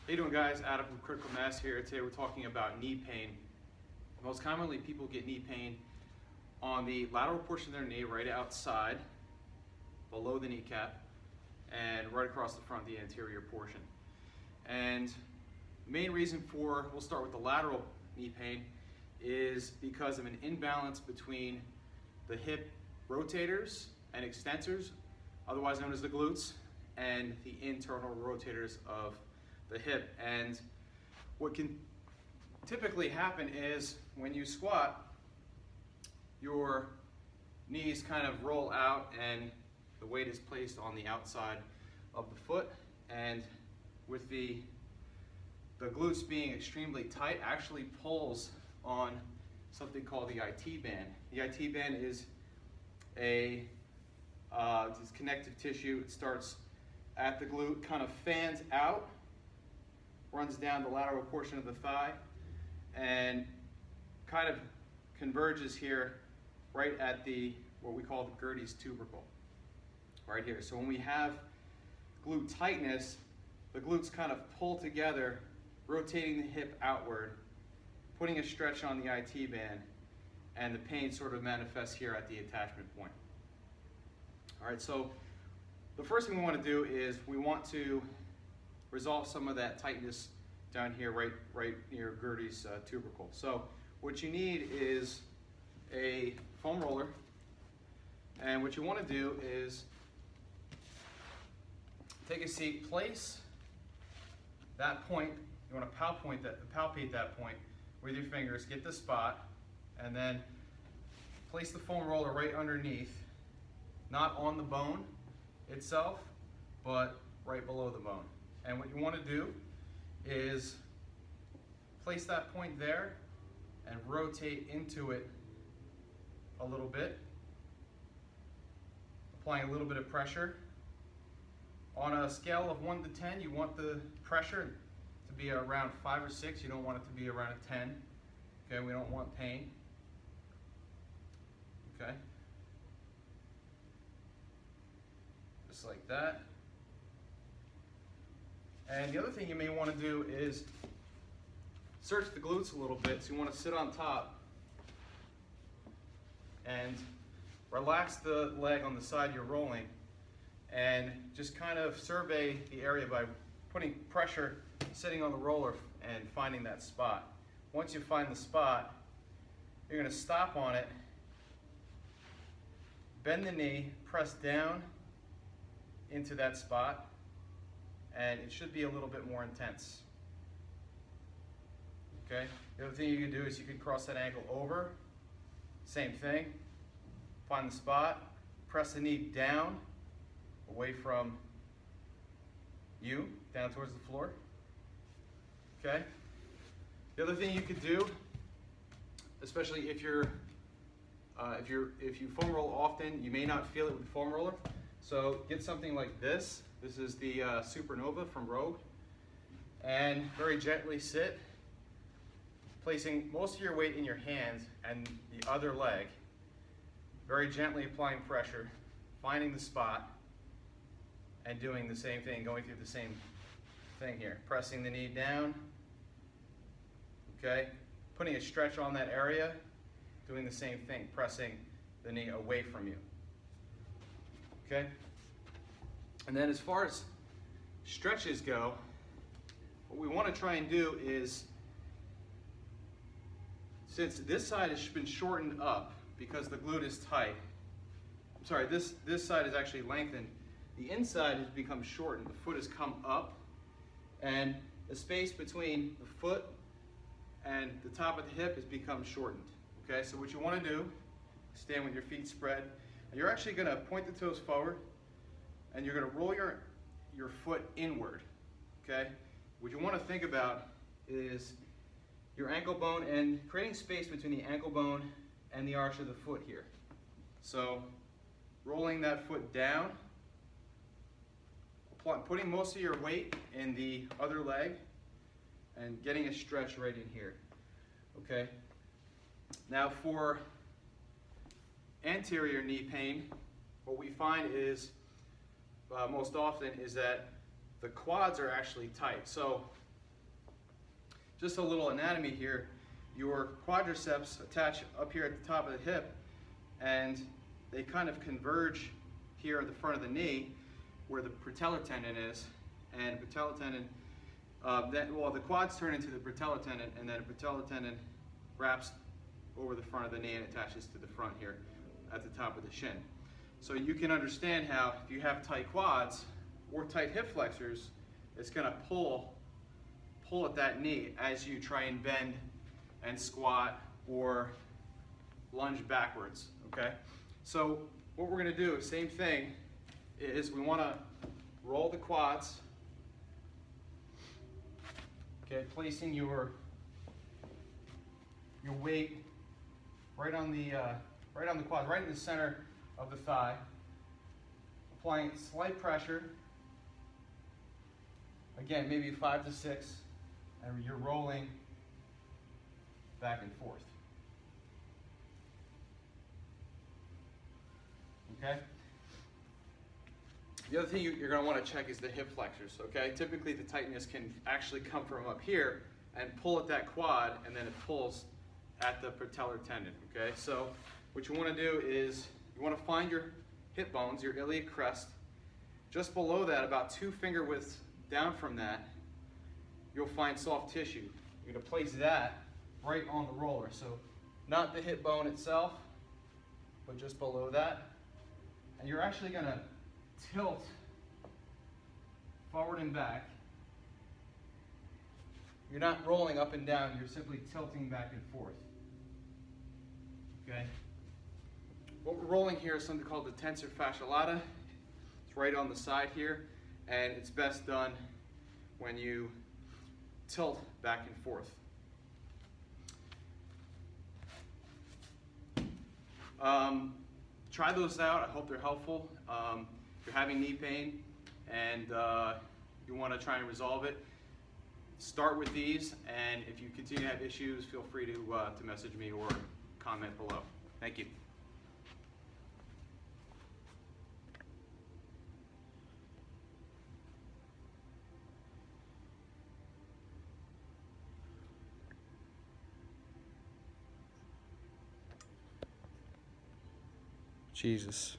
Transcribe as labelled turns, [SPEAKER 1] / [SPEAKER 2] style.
[SPEAKER 1] How you doing, guys? Adam from Critical Mass here. Today we're talking about knee pain. Most commonly, people get knee pain on the lateral portion of their knee, right outside, below the kneecap, and right across the front of the anterior portion. And the main reason for, we'll start with the lateral knee pain, is because of an imbalance between the hip rotators and extensors, otherwise known as the glutes, and the internal rotators of the hip. And what can typically happen is when you squat, your knees kind of roll out and the weight is placed on the outside of the foot, and with the glutes being extremely tight, actually pulls on something called the IT band. The IT band is it's connective tissue. It starts at the glute, kind of fans out, runs down the lateral portion of the thigh, and kind of converges here right at what we call the Gerdy's tubercle, right here. So when we have glute tightness, the glutes kind of pull together, rotating the hip outward, putting a stretch on the IT band, and the pain sort of manifests here at the attachment point. All right, so the first thing we want to do is we want to resolve some of that tightness down here right near Gerdy's tubercle. So what you need is a foam roller, and what you want to do is take a seat, place that point, you want to palpate that point with your fingers, get the spot, and then place the foam roller right underneath, not on the bone itself, but right below the bone. And what you want to do is place that point there and rotate into it a little bit, applying a little bit of pressure. On a scale of 1 to 10, you want the pressure to be around 5 or 6. You don't want it to be around a 10. Okay, we don't want pain. Okay. Just like that. And the other thing you may want to do is search the glutes a little bit. So you want to sit on top and relax the leg on the side you're rolling, and just kind of survey the area by putting pressure, sitting on the roller and finding that spot. Once you find the spot, you're going to stop on it, bend the knee, press down into that spot, and it should be a little bit more intense. Okay? The other thing you can do is you can cross that ankle over. Same thing. Find the spot, press the knee down, away from you, down towards the floor. Okay? The other thing you could do, especially if you foam roll often, you may not feel it with the foam roller. So get something like this. This is the Supernova from Rogue, and very gently sit, placing most of your weight in your hands and the other leg, very gently applying pressure, finding the spot, and doing the same thing, going through the same thing here. Pressing the knee down, okay? Putting a stretch on that area, doing the same thing, pressing the knee away from you, okay? And then as far as stretches go, what we want to try and do is, since this side has been shortened up because the glute is tight, I'm sorry, this side is actually lengthened, the inside has become shortened, the foot has come up, and the space between the foot and the top of the hip has become shortened. Okay, so what you want to do, stand with your feet spread, and you're actually going to point the toes forward, and you're going to roll your foot inward. Okay, what you want to think about is your ankle bone and creating space between the ankle bone and the arch of the foot here. So rolling that foot down, putting most of your weight in the other leg, and getting a stretch right in here. Okay. Now for anterior knee pain, what we find is most often is that the quads are actually tight. So just a little anatomy here. Your quadriceps attach up here at the top of the hip, and they kind of converge here at the front of the knee where the patellar tendon is. And patellar tendon, the quads turn into the patellar tendon, and then the patellar tendon wraps over the front of the knee and attaches to the front here at the top of the shin. So you can understand how if you have tight quads or tight hip flexors, it's going to pull at that knee as you try and bend and squat or lunge backwards, okay? So what we're going to do, same thing, is we want to roll the quads, okay, placing your weight right on the quad, right in the center of the thigh, applying slight pressure, again, maybe 5 to 6, and you're rolling back and forth. Okay? The other thing you're going to want to check is the hip flexors, okay? Typically the tightness can actually come from up here and pull at that quad, and then it pulls at the patellar tendon, okay? So what you want to do is you want to find your hip bones, your iliac crest. Just below that, about 2 finger widths down from that, you'll find soft tissue. You're going to place that right on the roller. So not the hip bone itself, but just below that. And you're actually going to tilt forward and back. You're not rolling up and down, you're simply tilting back and forth. Okay? What we're rolling here is something called the tensor fasciae lata. It's right on the side here, and it's best done when you tilt back and forth. Try those out. I hope they're helpful. If you're having knee pain and you want to try and resolve it, start with these, and if you continue to have issues, feel free to message me or comment below. Thank you. Jesus.